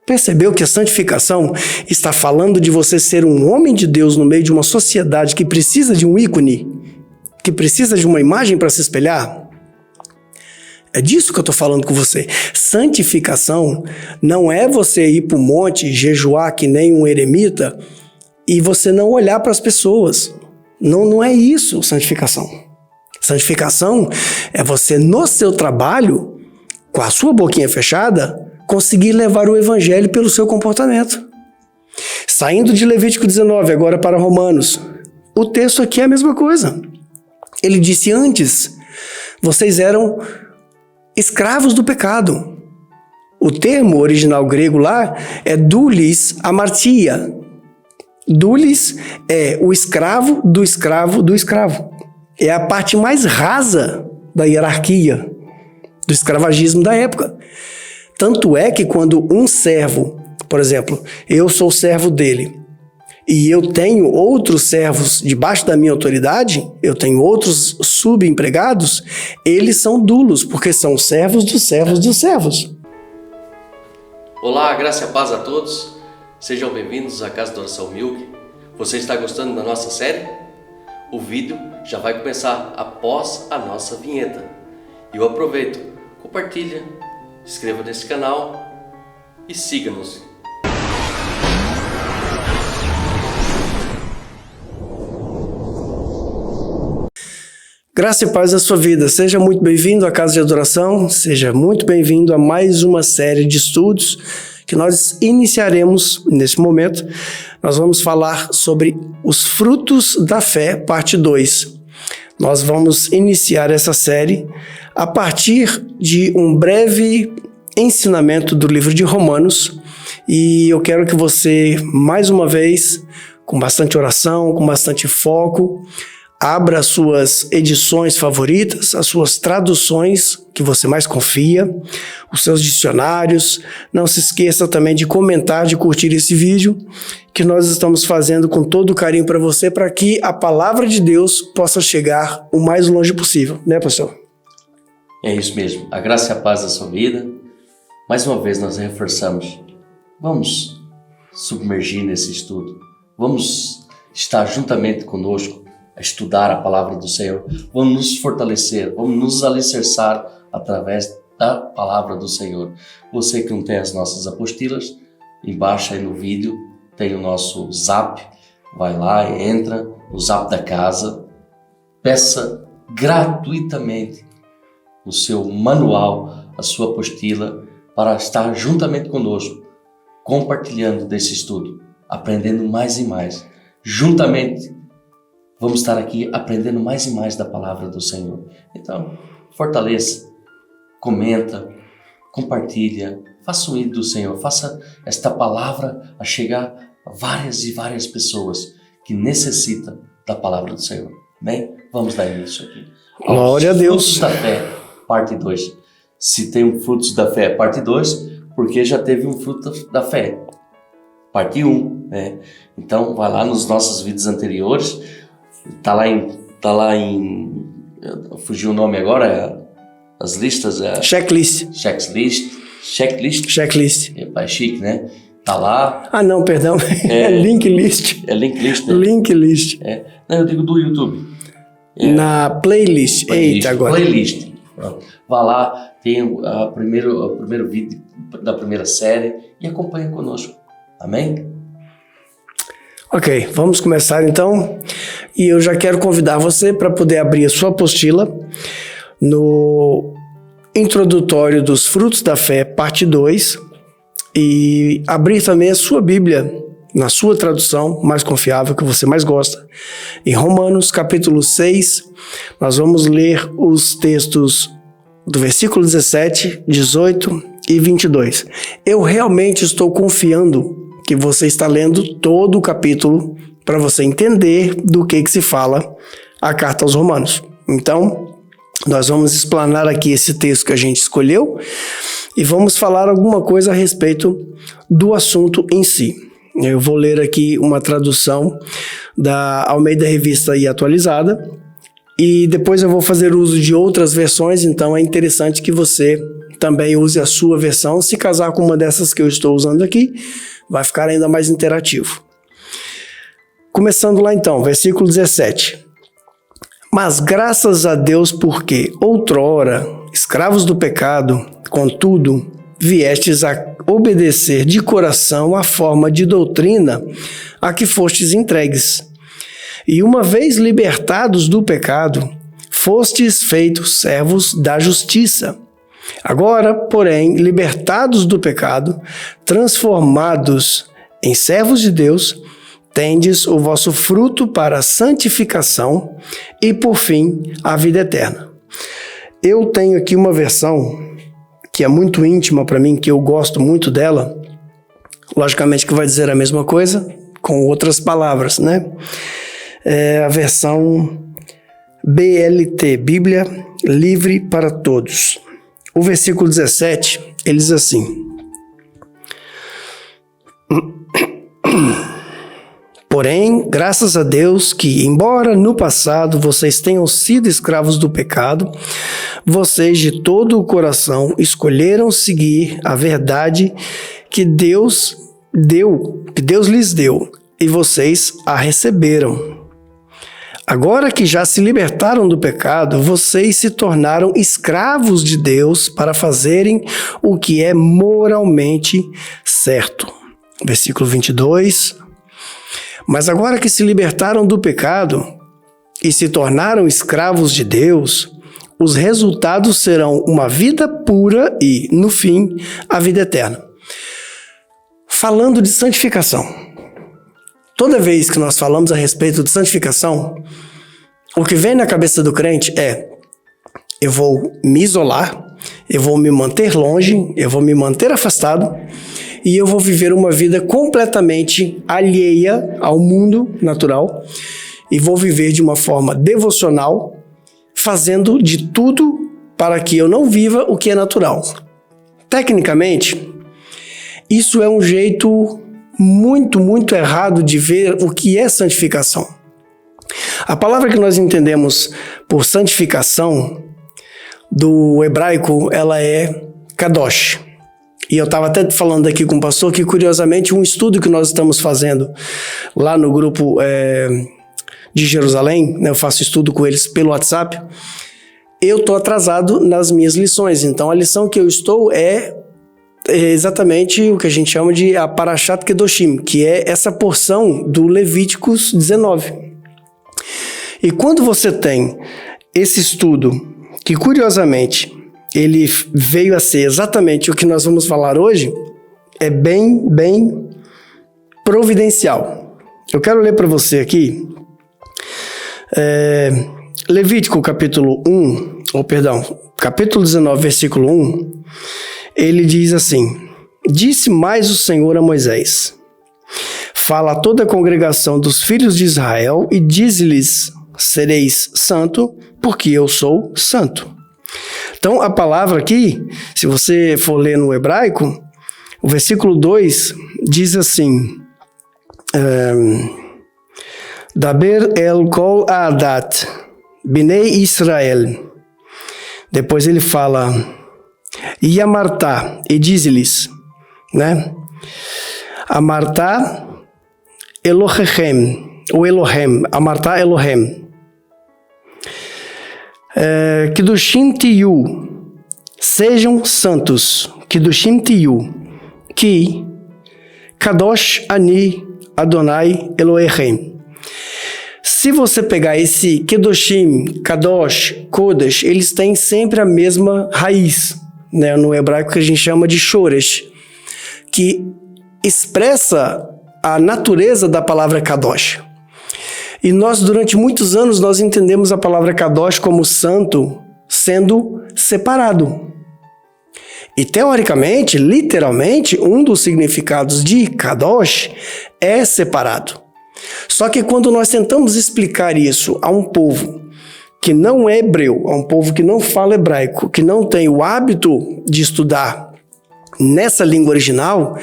Percebeu que a santificação está falando de você ser um homem de Deus no meio de uma sociedade que precisa de um ícone, que precisa de uma imagem para se espelhar? É disso que eu estou falando com você. Santificação não é você ir para o monte, jejuar que nem um eremita e você não olhar para as pessoas. Não é isso, santificação. Santificação é você, no seu trabalho, com a sua boquinha fechada, conseguir levar o evangelho pelo seu comportamento. Saindo de Levítico 19, agora para Romanos, o texto aqui é a mesma coisa. Ele disse antes, vocês eram escravos do pecado. O termo original grego lá é doulis amartia. Doulis é o escravo do escravo do escravo. É a parte mais rasa da hierarquia do escravagismo da época. Tanto é que quando um servo, por exemplo, eu sou servo dele, e eu tenho outros servos debaixo da minha autoridade, eu tenho outros subempregados, eles são doulos, porque são servos dos servos dos servos. Olá, graça e paz a todos. Sejam bem-vindos à Casa da Oração Milk. Você está gostando da nossa série? O vídeo já vai começar após a nossa vinheta. E eu aproveito, compartilha, inscreva nesse canal e siga-nos. Graça e paz na sua vida. Seja muito bem-vindo à Casa de Adoração, seja muito bem-vindo a mais uma série de estudos que nós iniciaremos nesse momento. Nós vamos falar sobre os frutos da fé, parte 2. Nós vamos iniciar essa série a partir de um breve ensinamento do livro de Romanos, e eu quero que você, mais uma vez, com bastante oração, com bastante foco, abra as suas edições favoritas, as suas traduções que você mais confia, os seus dicionários. Não se esqueça também de comentar, de curtir esse vídeo, que nós estamos fazendo com todo o carinho para você, para que a palavra de Deus possa chegar o mais longe possível, né, pastor? É isso mesmo. A graça e a paz da sua vida. Mais uma vez nós reforçamos. Vamos submergir nesse estudo. Vamos estar juntamente conosco a estudar a palavra do Senhor. Vamos nos fortalecer, vamos nos alicerçar através da palavra do Senhor. Você que não tem as nossas apostilas, embaixo aí no vídeo tem o nosso Zap. Vai lá e entra no Zap da casa. Peça gratuitamente o seu manual, a sua apostila, para estar juntamente conosco, compartilhando desse estudo, aprendendo mais e mais. Juntamente vamos estar aqui aprendendo mais e mais da palavra do Senhor. Então, fortaleça, comenta, compartilha, faça o ídolo do Senhor, faça esta palavra a chegar a várias e várias pessoas que necessitam da palavra do Senhor. Bem, vamos dar início aqui. Glória a Deus. Frutos da fé, parte 2. Se tem um frutos da fé, parte 2, porque já teve um fruto da fé, parte 1, né? Então, vai lá nos nossos vídeos anteriores. Tá lá em fugiu o nome agora, as listas, Checklist. É chique, né? Tá lá. Ah, não, perdão. É link list. É link list, né? Link list. Não, eu digo do YouTube. Na playlist. Eita, agora. Playlist. Vá lá, tem o primeiro vídeo da primeira série e acompanha conosco. Amém? Ok, vamos começar então. E eu já quero convidar você para poder abrir a sua apostila no introdutório dos frutos da fé, parte 2, e abrir também a sua Bíblia na sua tradução mais confiável, que você mais gosta. Em Romanos, capítulo 6, nós vamos ler os textos do versículo 17, 18 e 22. Eu realmente estou confiando que você está lendo todo o capítulo para você entender do que se fala a carta aos Romanos. Então, nós vamos explanar aqui esse texto que a gente escolheu e vamos falar alguma coisa a respeito do assunto em si. Eu vou ler aqui uma tradução da Almeida Revista e Atualizada e depois eu vou fazer uso de outras versões, então é interessante que você também use a sua versão. Se casar com uma dessas que eu estou usando aqui, vai ficar ainda mais interativo. Começando lá então, versículo 17. Mas graças a Deus porque, outrora, escravos do pecado, contudo, viestes a obedecer de coração a forma de doutrina a que fostes entregues. E uma vez libertados do pecado, fostes feitos servos da justiça. Agora, porém, libertados do pecado, transformados em servos de Deus, tendes o vosso fruto para a santificação e, por fim, a vida eterna. Eu tenho aqui uma versão que é muito íntima para mim, que eu gosto muito dela. Logicamente que vai dizer a mesma coisa, com outras palavras, né? É a versão BLT, Bíblia Livre para Todos. O versículo 17, ele diz assim: Porém, graças a Deus que, embora no passado vocês tenham sido escravos do pecado, vocês de todo o coração escolheram seguir a verdade que Deus lhes deu, e vocês a receberam. Agora que já se libertaram do pecado, vocês se tornaram escravos de Deus para fazerem o que é moralmente certo. Versículo 22. Mas agora que se libertaram do pecado e se tornaram escravos de Deus, os resultados serão uma vida pura e, no fim, a vida eterna. Falando de santificação. Toda vez que nós falamos a respeito de santificação, o que vem na cabeça do crente é: eu vou me isolar, eu vou me manter longe, eu vou me manter afastado, e eu vou viver uma vida completamente alheia ao mundo natural e vou viver de uma forma devocional, fazendo de tudo para que eu não viva o que é natural. Tecnicamente, isso é um jeito muito errado de ver o que é santificação. A palavra que nós entendemos por santificação do hebraico, ela é kadosh. E eu estava até falando aqui com o pastor que, curiosamente, um estudo que nós estamos fazendo lá no grupo de Jerusalém, né, eu faço estudo com eles pelo WhatsApp, eu estou atrasado nas minhas lições. Então, a lição que eu estou é exatamente o que a gente chama de a Parashat Kedoshim, que é essa porção do Levíticos 19. E quando você tem esse estudo, que, curiosamente, ele veio a ser exatamente o que nós vamos falar hoje, é bem providencial. Eu quero ler para você aqui Levítico capítulo 19, versículo 1, ele diz assim: Disse mais o Senhor a Moisés: Fala a toda a congregação dos filhos de Israel e dize-lhes: Sereis santo, porque eu sou santo. Então, a palavra aqui, se você for ler no hebraico, o versículo 2 diz assim: Daber el kol adat, Bnei Israel. Depois ele fala: E amartá, e diz-lhes, né? Amartá Elohechem, ou Elohem, amartá Elohem. Kedoshim tiyu, sejam santos, Kedoshim tiyu, ki Kadosh ani Adonai Elohechem. Se você pegar esse Kedoshim, Kadosh, Kodesh, eles têm sempre a mesma raiz, né? No hebraico que a gente chama de Shoresh, que expressa a natureza da palavra Kadosh. E nós, durante muitos anos, nós entendemos a palavra Kadosh como santo, sendo separado. E, teoricamente, literalmente, um dos significados de Kadosh é separado. Só que quando nós tentamos explicar isso a um povo que não é hebreu, a um povo que não fala hebraico, que não tem o hábito de estudar nessa língua original,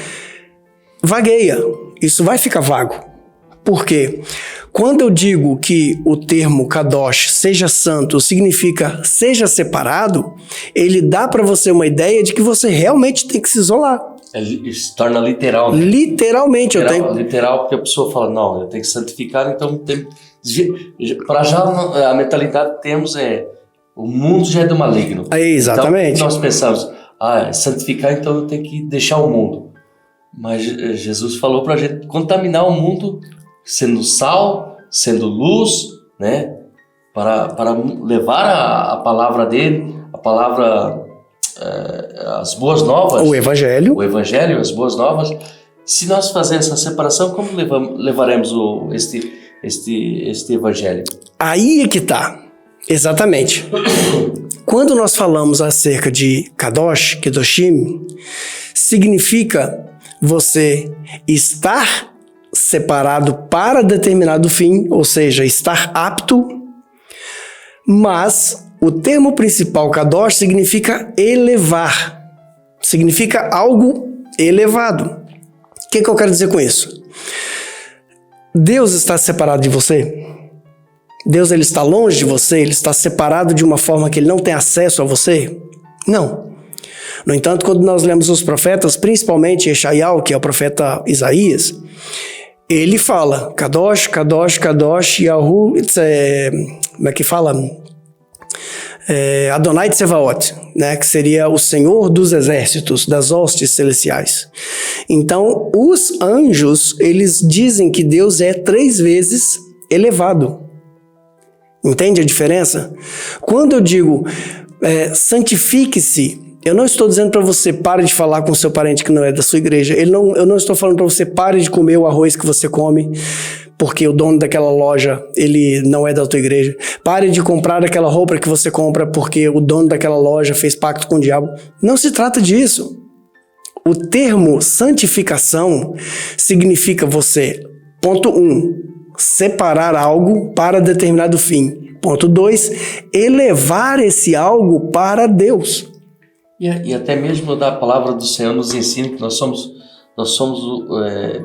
vagueia. Isso vai ficar vago. Por quê? Quando eu digo que o termo kadosh, seja santo, significa seja separado, ele dá para você uma ideia de que você realmente tem que se isolar. Se torna literal. Né? Literalmente. Literal, porque a pessoa fala, não, eu tenho que santificar, então para já a mentalidade que temos o mundo já é do maligno. Exatamente. Então nós pensamos, santificar, então eu tenho que deixar o mundo. Mas Jesus falou para a gente contaminar o mundo sendo sal, sendo luz, né? Para levar a palavra dele, a palavra, as boas novas. O Evangelho, as boas novas. Se nós fazermos essa separação, como levaremos este Evangelho? Aí é que está. Exatamente. Quando nós falamos acerca de Kadosh, Kedoshim, significa você estar separado para determinado fim, ou seja, estar apto, mas o termo principal Kadosh significa elevar, significa algo elevado. O que eu quero dizer com isso? Deus está separado de você? Deus ele está longe de você? Ele está separado de uma forma que ele não tem acesso a você? Não. No entanto, quando nós lemos os profetas, principalmente Yeshayahu, que é o profeta Isaías, ele fala, Kadosh, Kadosh, Kadosh, Yahu, como é que fala? Adonai Tsevaot, né? Que seria o Senhor dos exércitos, das hostes celestiais. Então, os anjos, eles dizem que Deus é 3 vezes elevado. Entende a diferença? Quando eu digo santifique-se, eu não estou dizendo para você pare de falar com o seu parente que não é da sua igreja. Eu não estou falando para você pare de comer o arroz que você come, porque o dono daquela loja, ele não é da tua igreja. Pare de comprar aquela roupa que você compra, porque o dono daquela loja fez pacto com o diabo. Não se trata disso. O termo santificação significa você, ponto 1, separar algo para determinado fim. Ponto 2, elevar esse algo para Deus. E até mesmo a palavra do Senhor nos ensina que nós somos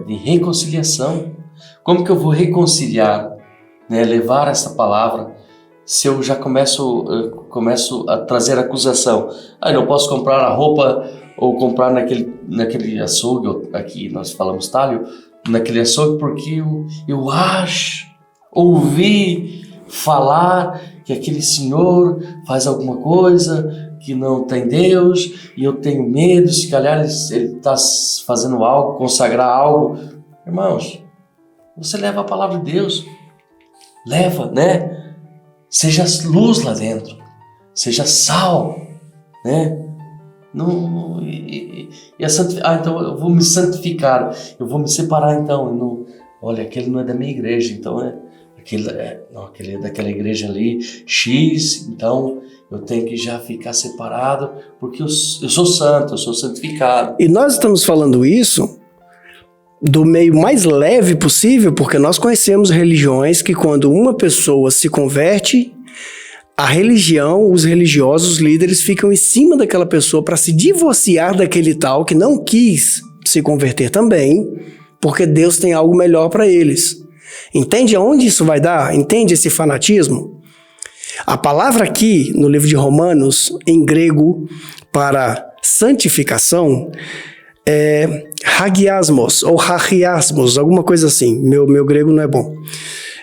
de reconciliação. Como que eu vou reconciliar, né, levar essa palavra, se eu já começo a trazer acusação? Eu não posso comprar a roupa ou comprar naquele açougue, aqui nós falamos talho, naquele açougue porque eu ouvi falar que aquele senhor faz alguma coisa que não tem Deus, e eu tenho medo, se calhar ele está fazendo algo, consagrar algo. Irmãos, você leva a palavra de Deus, leva, né? Seja luz lá dentro, seja sal, né? Então eu vou me santificar, eu vou me separar, então. Olha, aquele não é da minha igreja, então aquele é daquela igreja ali, X, então eu tenho que já ficar separado, porque eu sou santo, eu sou santificado. E nós estamos falando isso do meio mais leve possível, porque nós conhecemos religiões que quando uma pessoa se converte, a religião, os religiosos, os líderes ficam em cima daquela pessoa para se divorciar daquele tal que não quis se converter também, porque Deus tem algo melhor para eles. Entende aonde isso vai dar? Entende esse fanatismo? A palavra aqui no livro de Romanos, em grego, para santificação, é hagiasmos ou hagiasmos, alguma coisa assim. Meu grego não é bom.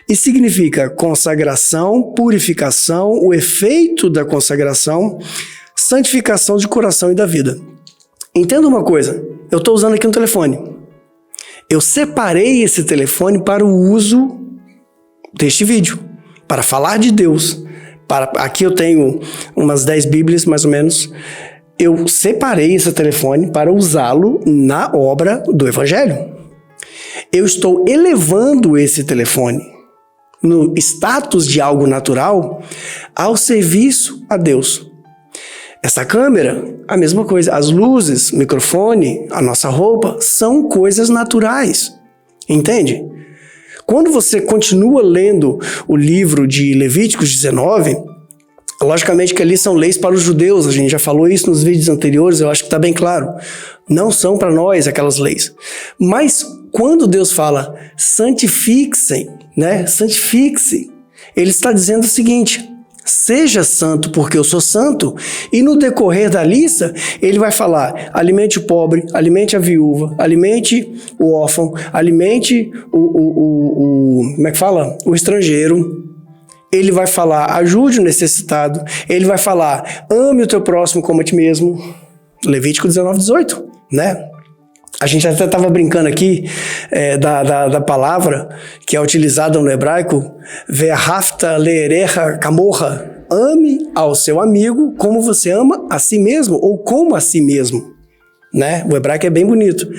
E significa consagração, purificação, o efeito da consagração, santificação de coração e da vida. Entenda uma coisa, eu estou usando aqui um telefone. Eu separei esse telefone para o uso deste vídeo, para falar de Deus. Aqui eu tenho umas 10 Bíblias, mais ou menos. Eu separei esse telefone para usá-lo na obra do Evangelho. Eu estou elevando esse telefone no status de algo natural ao serviço a Deus. Essa câmera, a mesma coisa. As luzes, microfone, a nossa roupa, são coisas naturais. Entende? Quando você continua lendo o livro de Levíticos 19, logicamente que ali são leis para os judeus, a gente já falou isso nos vídeos anteriores, eu acho que está bem claro. Não são para nós aquelas leis. Mas quando Deus fala santifiquem, né? Santifique-se, ele está dizendo o seguinte: seja santo porque eu sou santo. E no decorrer da lista, ele vai falar: alimente o pobre, alimente a viúva, alimente o órfão, alimente como é que fala? O estrangeiro. Ele vai falar: ajude o necessitado. Ele vai falar: ame o teu próximo como a ti mesmo. Levítico 19:18, né? A gente até estava brincando aqui da palavra que é utilizada no hebraico, ve'ahavta le'erecha kamocha. Ame ao seu amigo como você ama a si mesmo, ou como a si mesmo, né? O hebraico é bem bonito.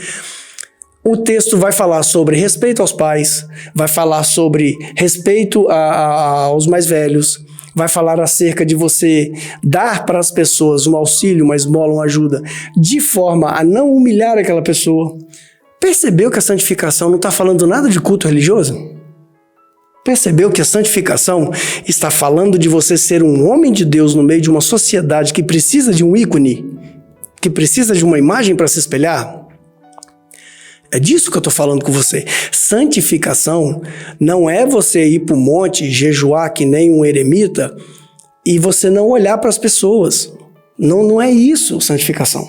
O texto vai falar sobre respeito aos pais, vai falar sobre respeito aos mais velhos, vai falar acerca de você dar para as pessoas um auxílio, uma esmola, uma ajuda, de forma a não humilhar aquela pessoa. Percebeu que a santificação não está falando nada de culto religioso? Percebeu que a santificação está falando de você ser um homem de Deus no meio de uma sociedade que precisa de um ícone, que precisa de uma imagem para se espelhar? É disso que eu estou falando com você. Santificação não é você ir para o monte, jejuar que nem um eremita e você não olhar para as pessoas. Não é isso, santificação.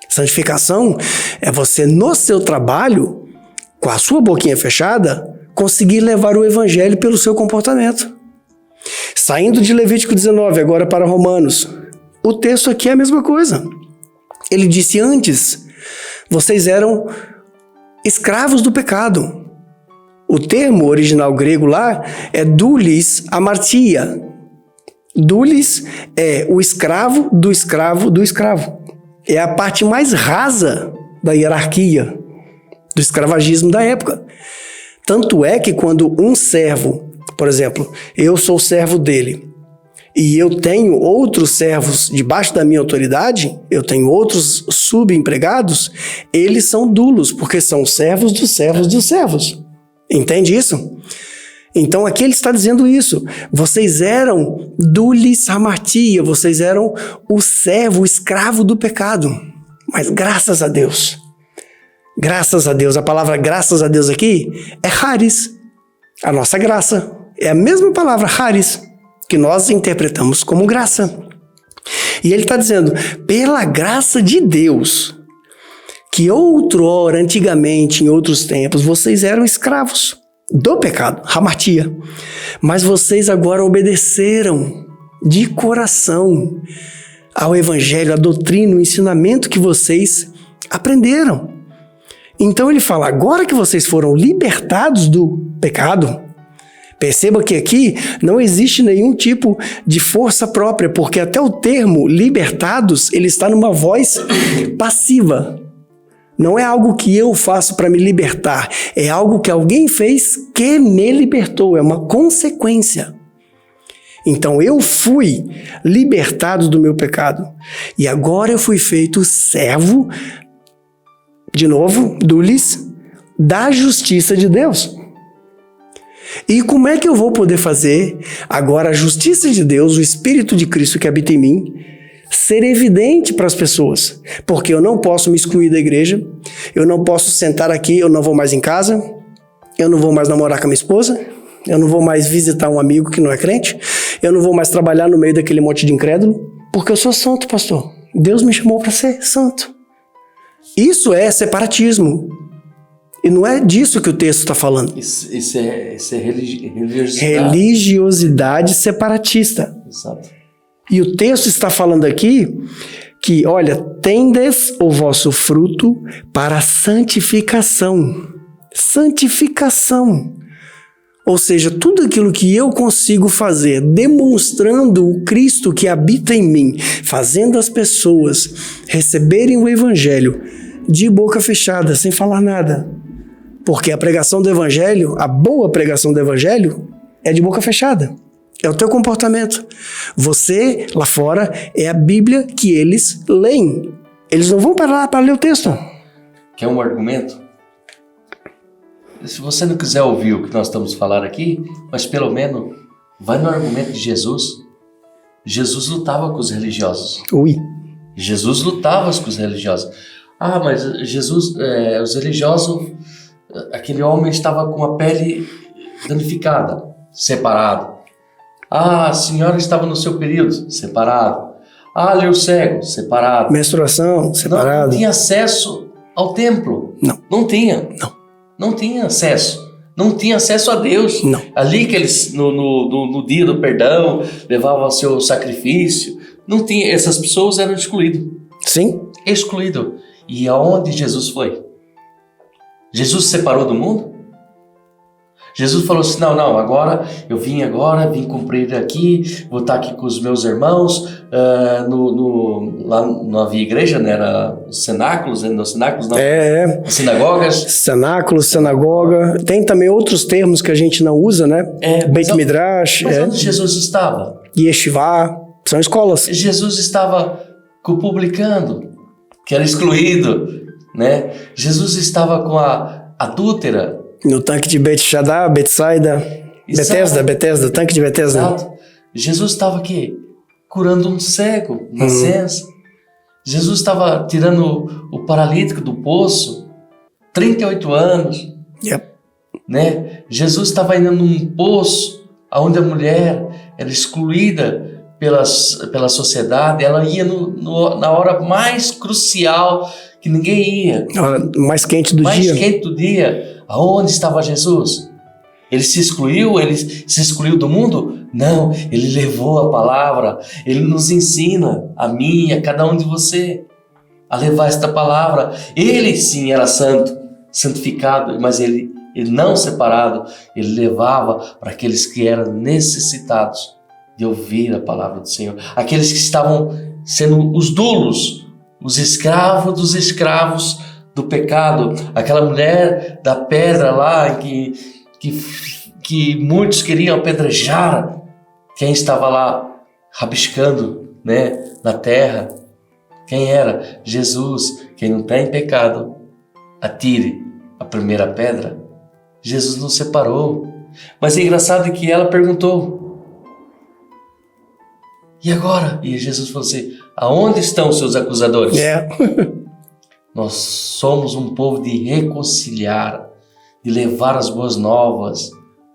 Santificação é você, no seu trabalho, com a sua boquinha fechada, conseguir levar o evangelho pelo seu comportamento. Saindo de Levítico 19, agora para Romanos, o texto aqui é a mesma coisa. Ele disse: antes, vocês eram escravos do pecado. O termo original grego lá é doulis amartia. Doulis é o escravo do escravo do escravo. É a parte mais rasa da hierarquia do escravagismo da época. Tanto é que quando um servo, por exemplo, eu sou servo dele, e eu tenho outros servos debaixo da minha autoridade, eu tenho outros subempregados, eles são doulos, porque são servos dos servos dos servos. Entende isso? Então aqui ele está dizendo isso. Vocês eram doulis hamartia, vocês eram o servo, o escravo do pecado. Mas graças a Deus, a palavra graças a Deus aqui é charis. A nossa graça é a mesma palavra charis, que nós interpretamos como graça. E ele está dizendo: pela graça de Deus, que outrora, antigamente, em outros tempos, vocês eram escravos do pecado, hamartia, mas vocês agora obedeceram de coração ao evangelho, à doutrina, o ensinamento que vocês aprenderam. Então ele fala: agora que vocês foram libertados do pecado, perceba que aqui não existe nenhum tipo de força própria, porque até o termo libertados, ele está numa voz passiva. Não é algo que eu faço para me libertar, é algo que alguém fez que me libertou, é uma consequência. Então eu fui libertado do meu pecado e agora eu fui feito servo, de novo, doulis, da justiça de Deus. E como é que eu vou poder fazer agora a justiça de Deus, o Espírito de Cristo que habita em mim, ser evidente para as pessoas? Porque eu não posso me excluir da igreja, eu não posso sentar aqui, eu não vou mais em casa, eu não vou mais namorar com a minha esposa, eu não vou mais visitar um amigo que não é crente, eu não vou mais trabalhar no meio daquele monte de incrédulo, porque eu sou santo, pastor. Deus me chamou para ser santo. Isso é separatismo. E não é disso que o texto está falando. Isso é religiosidade. Religiosidade separatista. Exato. E o texto está falando aqui que, olha, tendes o vosso fruto para a santificação. Santificação. Ou seja, tudo aquilo que eu consigo fazer, demonstrando o Cristo que habita em mim, fazendo as pessoas receberem o Evangelho de boca fechada, sem falar nada. Porque a pregação do Evangelho, a boa pregação do Evangelho, é de boca fechada. É o teu comportamento. Você, lá fora, é a Bíblia que eles leem. Eles não vão parar para ler o texto. Quer um argumento? Se você não quiser ouvir o que nós estamos falando aqui, mas pelo menos vai no argumento de Jesus. Jesus lutava com os religiosos. Ui. Jesus lutava com os religiosos. Ah, mas Jesus, os religiosos aquele homem estava com a pele danificada, separado. Ah, a senhora estava no seu período, separado. Ah, ali o cego, separado. Menstruação, separado. Não tinha acesso ao templo. Não. Não tinha. Não. Não tinha acesso. Não tinha acesso a Deus. Não. Ali que eles, no dia do perdão, levavam o seu sacrifício. Não tinha. Essas pessoas eram excluídas. Sim. Excluído. E aonde Jesus foi? Jesus se separou do mundo? Jesus falou assim, não, agora eu vim cumprir aqui, vou estar aqui com os meus irmãos, lá não havia igreja, né? Era os cenáculos, não, as sinagogas. Cenáculo, sinagoga, tem também outros termos que a gente não usa, né? Beit Midrash. Mas onde Jesus estava? Yeshivá, são escolas. Jesus estava com o publicano, que era excluído, né? Jesus estava com a adúltera. No tanque de Betsaida, Betesda, tanque de Betesda. Exato. Jesus estava aqui curando um cego, nascença. Jesus estava tirando o paralítico do poço, 38 anos. Yep. Né? Jesus estava indo num poço onde a mulher era excluída pela sociedade. Ela ia na hora mais crucial que ninguém ia. A hora mais quente do dia. Mais quente do dia. Aonde estava Jesus? Ele se excluiu? Ele se excluiu do mundo? Não, ele levou a palavra. Ele nos ensina, a mim, a cada um de você, a levar esta palavra. Ele sim era santo, santificado, mas ele não separado. Ele levava para aqueles que eram necessitados de ouvir a palavra do Senhor. Aqueles que estavam sendo os dulos, os escravos dos escravos do pecado, aquela mulher da pedra lá que muitos queriam apedrejar, quem estava lá rabiscando, né, na terra, quem era? Jesus. Quem não tem pecado, atire a primeira pedra. Jesus nos separou. Mas é engraçado que ela perguntou, e agora? E Jesus falou assim, aonde estão os seus acusadores? Nós somos um povo de reconciliar, de levar as boas novas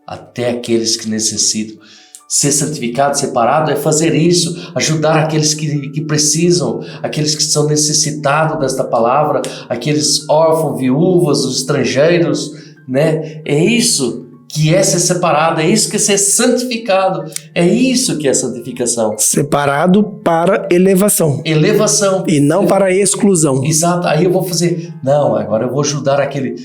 até aqueles que necessitam. Ser santificado, separado, é fazer isso, ajudar aqueles que precisam, aqueles que são necessitados desta palavra, aqueles órfãos, viúvas, os estrangeiros, né? É isso que é ser separado, é isso que é ser santificado, é isso que é santificação. Separado para elevação. Elevação. E não para exclusão. Exato, aí eu vou fazer, não, agora eu vou ajudar aquele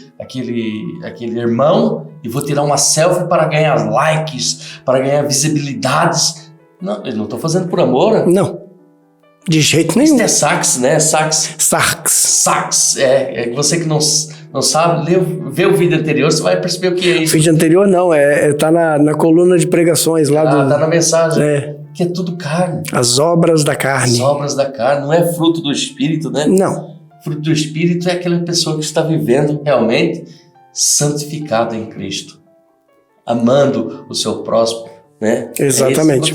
irmão e vou tirar uma selfie para ganhar likes, para ganhar visibilidades. Não, eu não estou fazendo por amor. Não, de jeito nenhum. Isso é sax, né? Sax. É você que não sabe, vê o vídeo anterior, você vai perceber o que é isso. O vídeo anterior não, tá na coluna de pregações lá tá na mensagem. Que é tudo carne. As obras da carne. As obras da carne, não é fruto do Espírito, né? Não. Fruto do Espírito é aquela pessoa que está vivendo realmente santificada em Cristo, amando o seu próximo, né? Exatamente.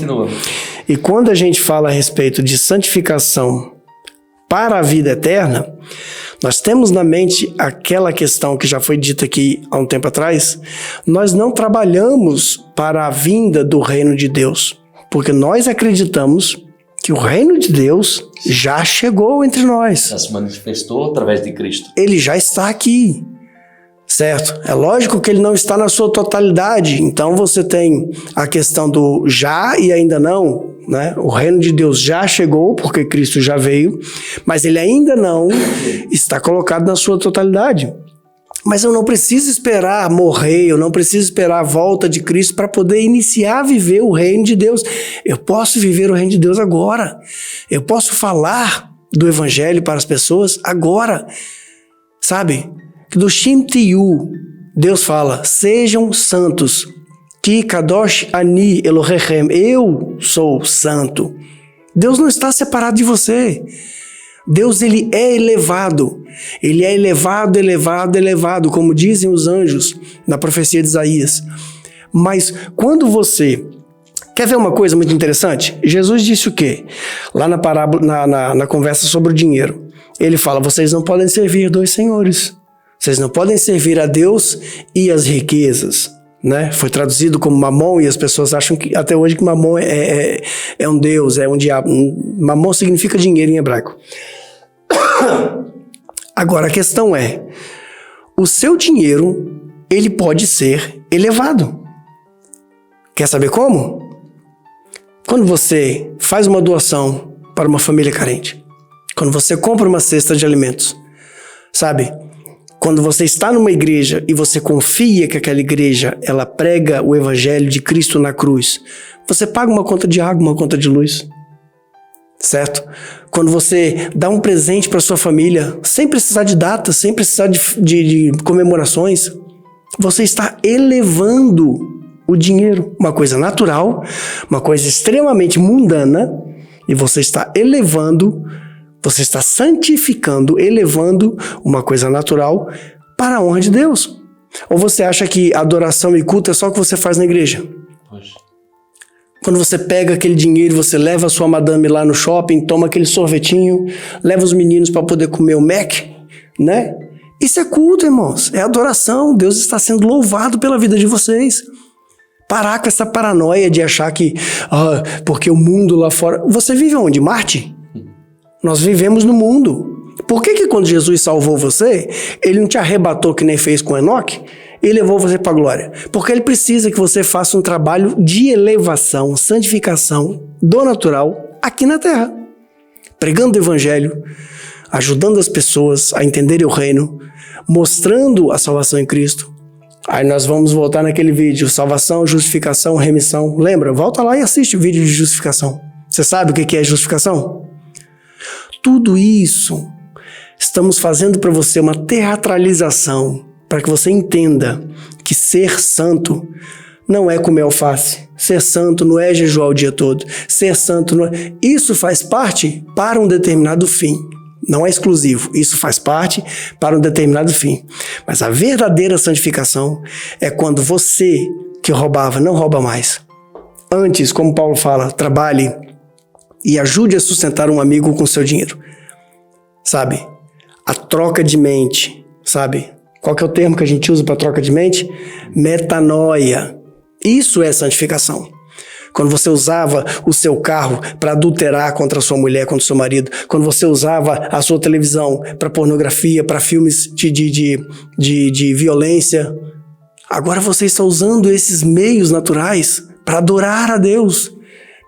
E quando a gente fala a respeito de santificação para a vida eterna, nós temos na mente aquela questão que já foi dita aqui há um tempo atrás. Nós não trabalhamos para a vinda do reino de Deus, porque nós acreditamos que o reino de Deus já chegou entre nós. Já se manifestou através de Cristo. Ele já está aqui, certo? É lógico que ele não está na sua totalidade. Então você tem a questão do já e ainda não, né? O reino de Deus já chegou, porque Cristo já veio, mas ele ainda não está colocado na sua totalidade. Mas eu não preciso esperar morrer, eu não preciso esperar a volta de Cristo para poder iniciar a viver o reino de Deus. Eu posso viver o reino de Deus agora. Eu posso falar do evangelho para as pessoas agora. Sabe? Do Shem Tiyu, Deus fala, sejam santos. Ki kadosh ani Elohechem, eu sou santo. Deus não está separado de você. Deus, ele é elevado. Ele é elevado, elevado, elevado, como dizem os anjos na profecia de Isaías. Mas quando você... Quer ver uma coisa muito interessante? Jesus disse o quê? Lá na parábola, na conversa sobre o dinheiro. Ele fala, vocês não podem servir dois senhores. Vocês não podem servir a Deus e as riquezas, né? Foi traduzido como mamon e as pessoas acham que até hoje que mamon é um deus, é um diabo. Mamon significa dinheiro em hebraico. Agora a questão é, o seu dinheiro, ele pode ser elevado. Quer saber como? Quando você faz uma doação para uma família carente, quando você compra uma cesta de alimentos, sabe? Quando você está numa igreja e você confia que aquela igreja, ela prega o evangelho de Cristo na cruz, você paga uma conta de água, uma conta de luz, certo? Quando você dá um presente para sua família, sem precisar de data, sem precisar de comemorações, você está elevando o dinheiro, uma coisa natural, uma coisa extremamente mundana, e você está elevando, você está santificando, elevando uma coisa natural para a honra de Deus. Ou você acha que adoração e culto é só o que você faz na igreja? Poxa. Quando você pega aquele dinheiro, você leva a sua madame lá no shopping, toma aquele sorvetinho, leva os meninos para poder comer o Mac, né? Isso é culto, irmãos. É adoração. Deus está sendo louvado pela vida de vocês. Parar com essa paranoia de achar que, porque o mundo lá fora... Você vive onde? Marte? Nós vivemos no mundo. Por que quando Jesus salvou você, ele não te arrebatou que nem fez com Enoque e levou você para a glória? Porque ele precisa que você faça um trabalho de elevação, santificação do natural aqui na terra. Pregando o evangelho, ajudando as pessoas a entenderem o reino, mostrando a salvação em Cristo. Aí nós vamos voltar naquele vídeo, salvação, justificação, remissão. Lembra? Volta lá e assiste o vídeo de justificação. Você sabe o que é justificação? Tudo isso, estamos fazendo para você uma teatralização, para que você entenda que ser santo não é comer alface. Ser santo não é jejuar o dia todo. Ser santo não é... Isso faz parte para um determinado fim. Não é exclusivo. Isso faz parte para um determinado fim. Mas a verdadeira santificação é quando você que roubava não rouba mais. Antes, como Paulo fala, trabalhe e ajude a sustentar um amigo com seu dinheiro. Sabe? A troca de mente, sabe? Qual que é o termo que a gente usa para troca de mente? Metanoia. Isso é santificação. Quando você usava o seu carro para adulterar contra a sua mulher, contra o seu marido. Quando você usava a sua televisão para pornografia, para filmes de violência. Agora você está usando esses meios naturais para adorar a Deus.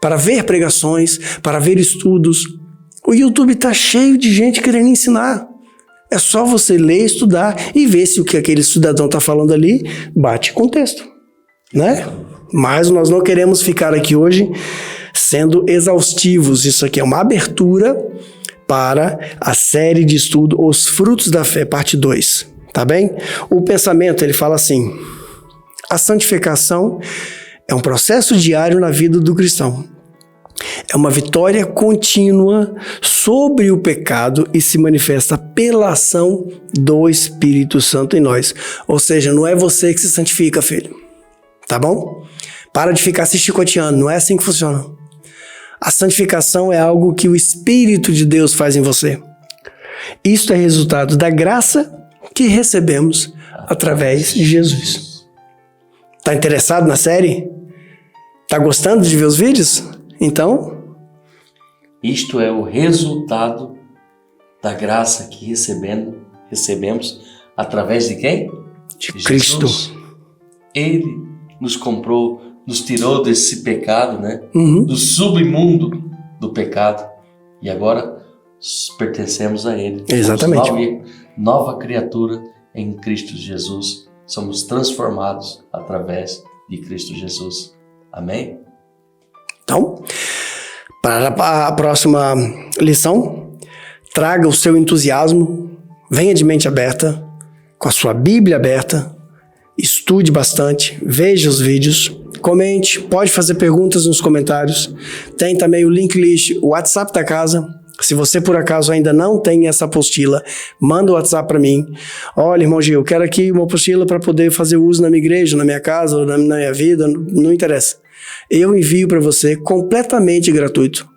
Para ver pregações, para ver estudos. O YouTube está cheio de gente querendo ensinar. É só você ler, estudar e ver se o que aquele cidadão está falando ali bate com o texto, né? Mas nós não queremos ficar aqui hoje sendo exaustivos. Isso aqui é uma abertura para a série de estudo Os Frutos da Fé, parte 2, tá bem? O pensamento, ele fala assim: a santificação é um processo diário na vida do cristão. É uma vitória contínua sobre o pecado e se manifesta pela ação do Espírito Santo em nós. Ou seja, não é você que se santifica, filho. Tá bom? Para de ficar se chicoteando. Não é assim que funciona. A santificação é algo que o Espírito de Deus faz em você. Isto é resultado da graça que recebemos através de Jesus. Tá interessado na série? Tá gostando de ver os vídeos? Então, isto é o resultado da graça que recebemos através de quem? De Cristo. Ele nos comprou, nos tirou desse pecado, né? Do submundo do pecado. E agora pertencemos a Ele. Exatamente. Somos nova criatura em Cristo Jesus. Somos transformados através de Cristo Jesus. Amém? Então, para a próxima lição, traga o seu entusiasmo, venha de mente aberta, com a sua Bíblia aberta, estude bastante, veja os vídeos, comente, pode fazer perguntas nos comentários, tem também o link list, o WhatsApp da casa. Se você por acaso ainda não tem essa apostila, manda o WhatsApp para mim. Olha, irmão Gil, eu quero aqui uma apostila para poder fazer uso na minha igreja, na minha casa, ou na minha vida, não interessa. Eu envio para você completamente gratuito,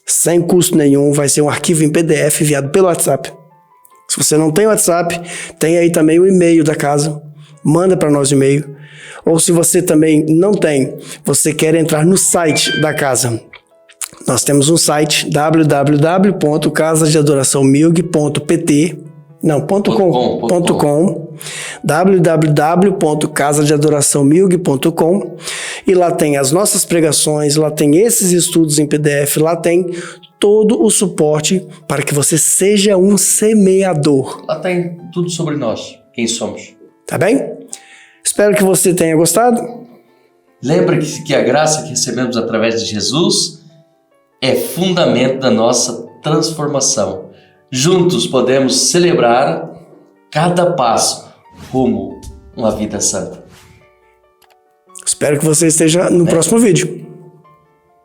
sem custo nenhum, vai ser um arquivo em PDF enviado pelo WhatsApp. Se Se você não tem WhatsApp, tem aí também o e-mail da casa. Manda para nós o e-mail. Ou se você também não tem, você quer entrar no site da casa. Nós temos um site www.casadeadoraçãomilg.pt .com www.casadeadoraçãomilg.com e lá tem as nossas pregações, lá tem esses estudos em PDF, lá tem todo o suporte para que você seja um semeador. Lá tem tudo sobre nós, quem somos. Tá bem? Espero que você tenha gostado. Lembra que a graça que recebemos através de Jesus é fundamento da nossa transformação. Juntos podemos celebrar cada passo rumo a uma vida santa. Espero que você esteja no próximo vídeo.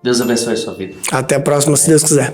Deus abençoe a sua vida. Até a próxima, se Deus quiser.